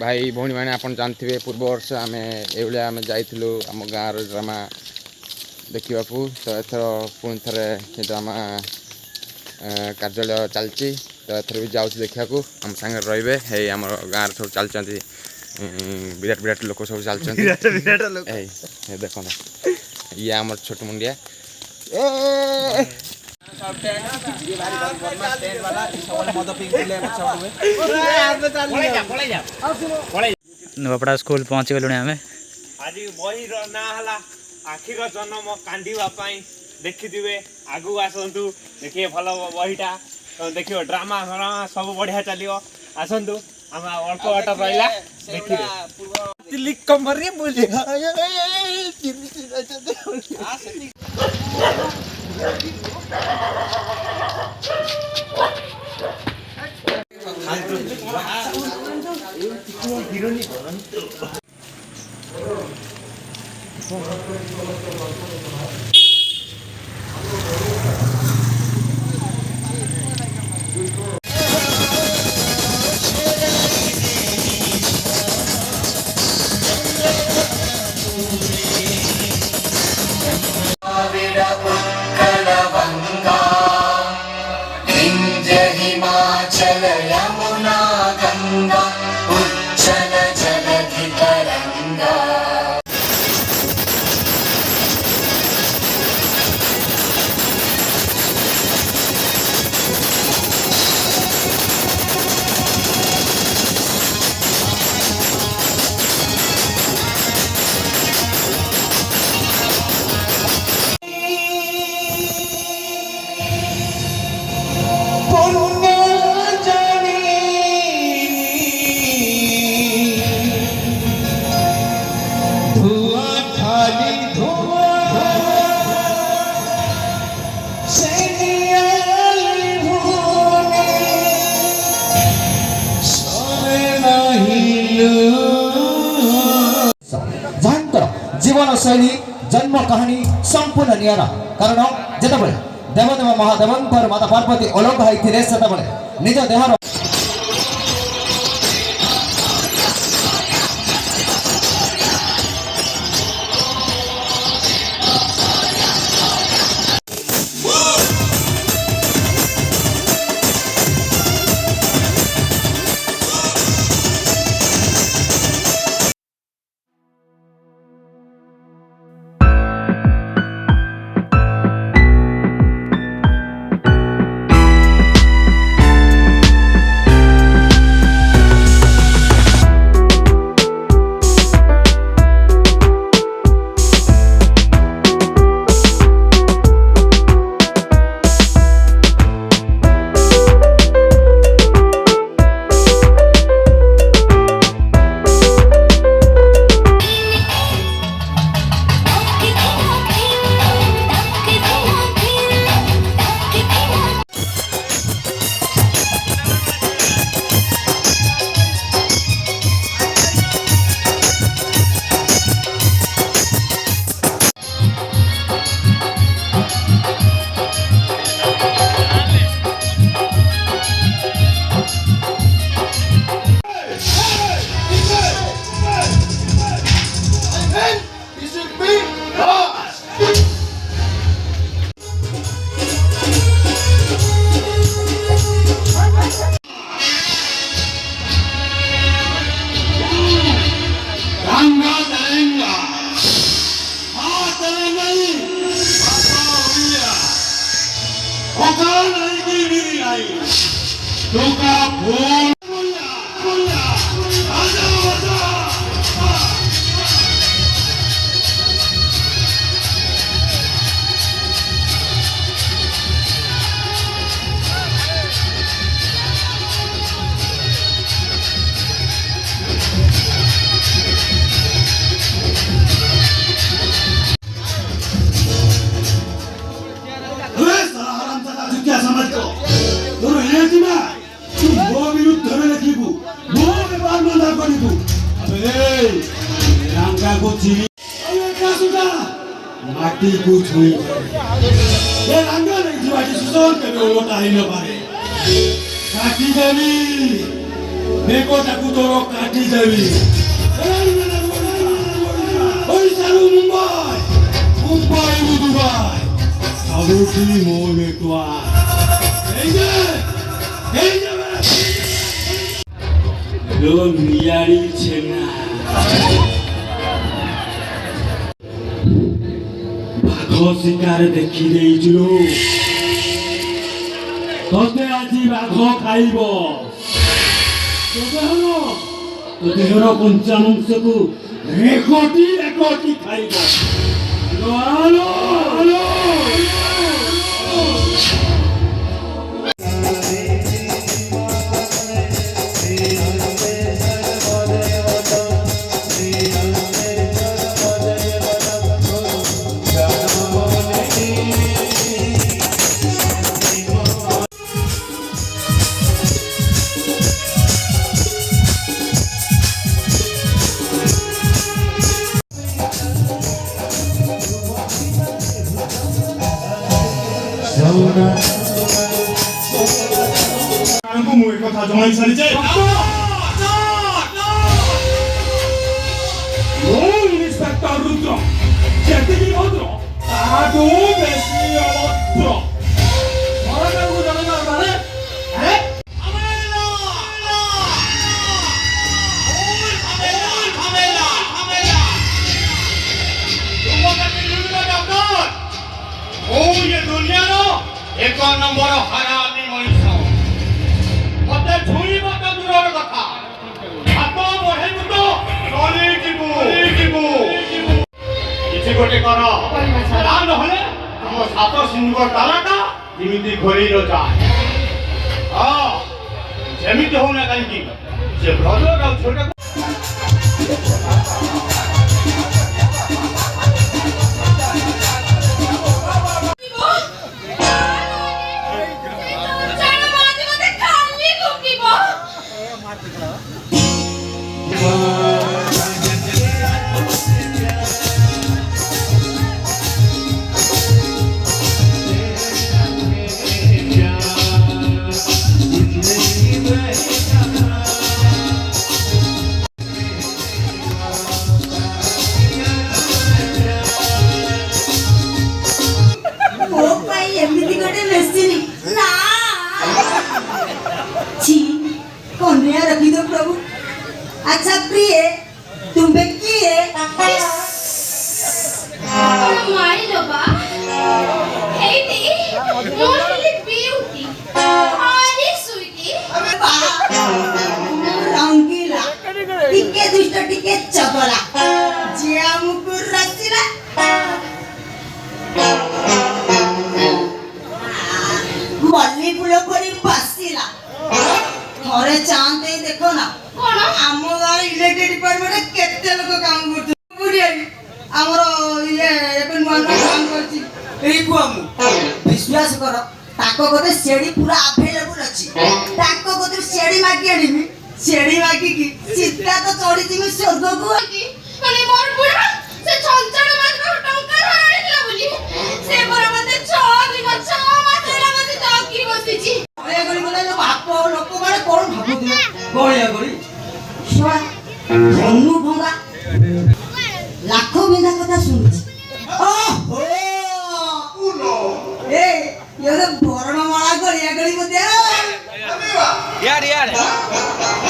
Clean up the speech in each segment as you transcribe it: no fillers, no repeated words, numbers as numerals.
भाई भौणी मैंने आप जानते पूर्व वर्ष आम ये आम जाइलु आम गाँव ड्रामा देखा तो एथर पुणी थे ड्रामा कार्यालय चलती तो एथर भी जाऊँ देखा आम सांगे रे है आम गाँव सब चलती विराट विराट लोक सब चलते देख ये आम छोट मुंडिया नुआपड़ा स्कूल पहुंच गलुणी आमे आज बही ना हला आखिर जन्म कांदीवाई देखिथे आगू आसतु देखिए भल बहीटा देखिए ड्रामा फ्रामा सब बढ़िया चलो आसतु आम अल्प बाट रहा देखिए कमर हिमाचल यमुना गंगा उज्जल जलधि तरंगा जीवन शैली जन्म कहानी संपूर्ण निरा कारण जितेबाला देवदेव महादेव माता पार्वती अलग होते से निज देहर माटी को छुई ये रंगा नहीं थी वाटी सुसोन के वो तारी न पारे काटी देवी ବେକଟାକୁ ତୋର କାଟିଦେବି। ଓଡ଼ିଶାରୁ ମୁମ୍ବାଇ, ମୁମ୍ବାଇରୁ ଦୁବାଇ, ସବୁଠି ମୋ ନେଟୱାର୍କ। ନିଆଳି ଛେନା ବାଘ ଶିକାର ଦେଖି ଦେଇଛୁ। ତତେ ଆଜି ବାଘ ଖାଇବ। ତୋ ଦେହର ପଞ୍ଚାମାଂସକୁ ରେକଟି ରେକଟି ଖାଇବ। ଆଲୋ ଆଲୋ ମୁଁ ଏ କଥା ଜଣାଇ ସାରିଛେ। ଇନ୍ସପେକ୍ଟର ରୁଦ୍ର ଯେତିକି ଭଦ୍ର ତାହାଠୁ ବେଶୀ ଅଭଦ୍ର। ସରକାରକୁ ଜଣାଇବା ମାନେ ଦୁନିଆର 1 ନମ୍ବର ହାରାମି ମଣିଷ। ମତେ ଛୁଇଁବ ତ ଦୂରର କଥା, ହାତ ବଢେଇବୁ ତ ଯିବୁ। କିଛି ଗୋଟେ କର, ତା ନହେଲେ ଆମ 7 ସିଂହ ତାଲାଟା ଯେମିତି ଘୋରେଇ ଯାଏ। ଯେମିତି ହଉନା କାହିଁକି ସେ ବ୍ରଜର ଆଉ ଝିଅଟାକୁ रखी दो प्रभु। अच्छा प्रिय तुम्हें किए मारी लोबा हेती मोरली ब्यूटी हारी स्वीटी रंगीला टिके दुष्ट टिके चपला जे हमको रसिला मल्ली फूल परी बसिला घरे चाहते देखो ना आम गाँव इलेक्ट्रिक डिपार्टमेंट केते लोक काम करते आमर ये काम विश्वास कर ताको कते सेड़ी पूरा अवेलेबल अछि ताको कते सेड़ी मागी आनिबी सेड़ी मागी की सीधा तो चढ़ी जिमी स्वर्ग को माने मोर बुढ़ा से छंचड़ मात्र टंका धराइला बोली से पर मते 6 दिन 6 मास होला मते चौकी बसिची ए गली गले बाप लोक माने कोन भाबुदिले गळिया गळी शोआ जन्नू भंगा लाखों बिना कथा सुनुची ओहो उनो ए ये वर्णमाला गळिया गळी मते यार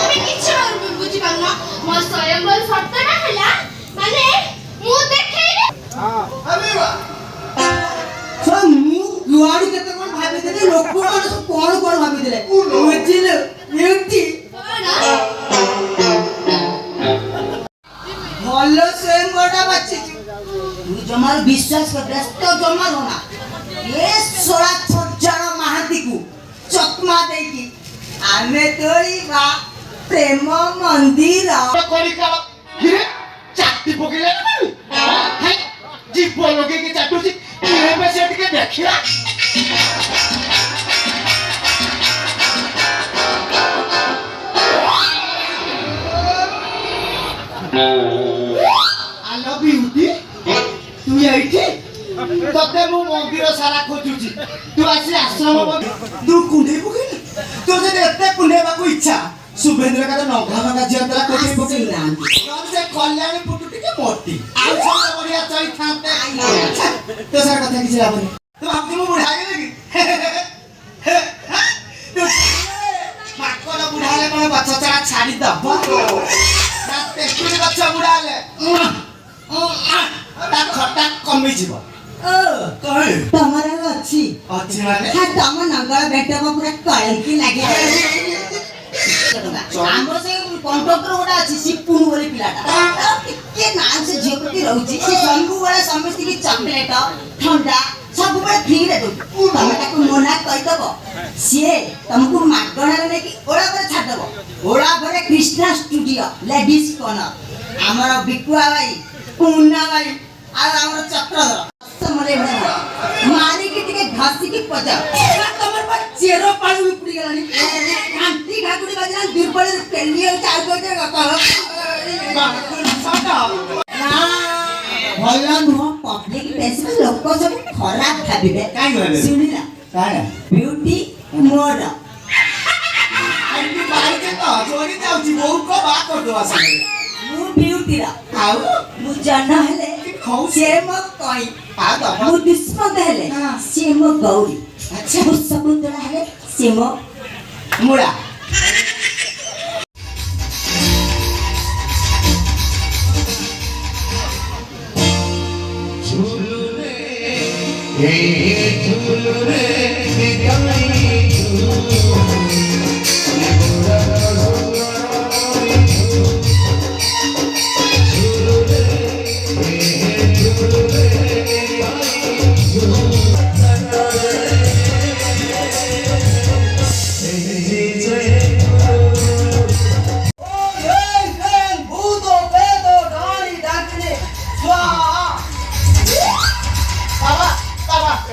আমি কিছু বুঝি পারনা মো স্বয়ং সত্য না হলা মানে মু দেখাইলে सो मु गुआडी केते कोन भाबी देले लोक माने कोन कोन भाबी देले बुझिले एंती भलो से मोटा बच्ची तू जमार विश्वास कर व्यस्त जमार होना ये 16 छज्जण महाती को चकमा देकी आमे तोरी बा प्रेम मंदिर कोरी का हिरे चाटी पकेले हाय जीप लगे के चाटुची ये पे सेट के देखिया आई लव यू दी तू आइठी तते मु मंदिर सारा खोजुची तू आसी आश्रम तू कुंडे पकेले तो जे एते कुंडेबा को इच्छा शुभेंद्र का नौका नौका झिଅ तला कोठी पके ଆସିନାହାନ୍ତି। से कल्याणी पुटु टिके मोटी आउ सब बढ़िया चई थाते तो सर कथा किछ लाबनी तो भाबती मु बुढ़ा गेले कि माकड़ बुढ़ाले कोन बच्चा चला छाड़ी दब ना तेकुली बच्चा बुढ़ाले ता खटा कमी जीव ତମର ଅଛି ଅଛି ମାନେ ହଁ ତମ ନଙ୍ଗଳ ଭେଟବ ପୁରା କଳଙ୍କି ଲାଗେ ଆମର ସେ କଣ୍ଟ୍ରାକ୍ଟର ଗୋଟେ ଅଛି ସିପୁନ ବୋଲି ପିଲାଟା ଟିକେ ନାଁ ସେ ଝିଅ ପ୍ରତି ରହୁଛି ସେ ସବୁବେଳେ ସମସ୍ତଙ୍କୁ ଚକଲେଟ ଥଣ୍ଡା ସବୁବେଳେ ଫ୍ରିରେ ଦଉଛି ତମେ ତାକୁ ମନା କରିଦବ ସିଏ ତମକୁ ମାଗଣାରେ ନେଇକି ଓଳା ପରେ ଛାଡ଼ିଦବ ଓଳା ପରେ କୃଷ୍ଣା ଷ୍ଟୁଡିଓ ଲେଡିଜ କର୍ଣ୍ଣର ଆମର ବିକୁଆ ଭାଇ ପୁନା ଭାଇ ଆଉ ଆମର ଚକ୍ରଧର ମାରିକି ଟିକେ ଘଷିକି ପଚାର ତମର ପା ଚେର ପାଣି ଉପୁଡ଼ି ଗଲାଣି ଆଣ୍ଟି ଘାଗୁଡ଼ି ବାଜିଲା ଦୁର୍ବଳରେ ପେଲି ଆଉ ଚାଉ କହିତେ ଭଲ ନୁହଁ ପବ୍ଲିକ ପ୍ଲେସରେ ଲୋକ ସବୁ ଖରାପ ଭାବିବେ ଶୁଣିଲା ବିୟୁଟି ମୋର ଆଣ୍ଟି ବାଇକେ ତ ଚୋରି ଯାଉଛି ବୋଉ କ ବା କରିଦବା ସାଙ୍ଗରେ ମୁଁ ବିୟୁଟିର ଆଉ ମୁଁ ଜନ ହେଲେ ସେ ମୋ କଇଁ ମୁଁ ଦୁଷ୍ମନ୍ତ ହେଲେ ସେ ମୋ ଗୌରୀ ଆଚ୍ଛା ମୁଁ ଶକୁନ୍ତଳା ହେଲେ ସେ ମୋ ମୁଳା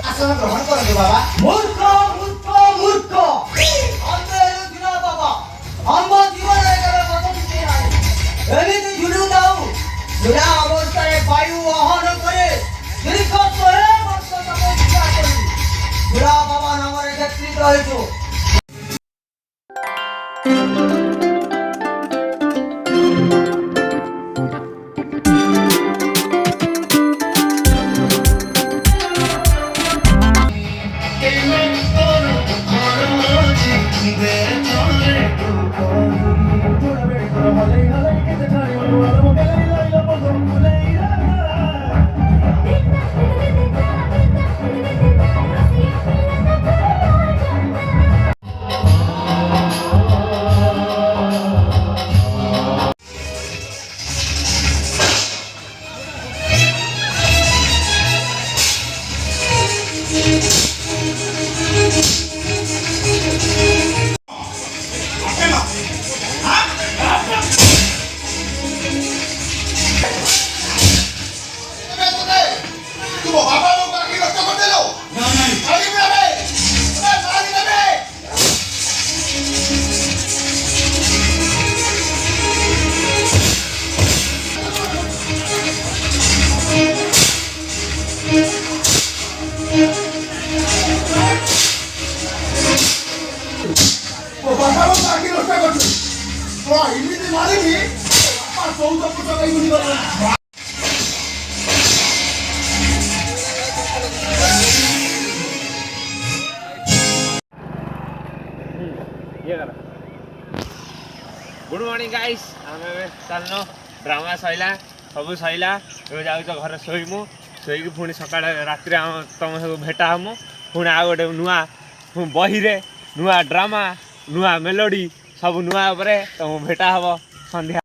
आसन ग्रहण करंगे बाबा मूर्ख मूर्ख मूर्ख अंते दिना बाबा हम जीवन केबे बदल के नाही एमिति जुलु दाऊ जुला अवस्था रे वायु आह्वान करे दीर्घ 100 वर्ष तपस्या करी जुला बाबा नाम रे नेतृत्व होइतो गुड मॉर्निंग गाइस आम चलनो ड्रामा सैला सब सैला जाऊ घर शोमु शोक पुणी सका राति तुम सब भेटा हम पुणी आ गए नुआ बही नुआ ड्रामा नुआ मेलोडी सब नुआ तुम भेटा हम संध्या।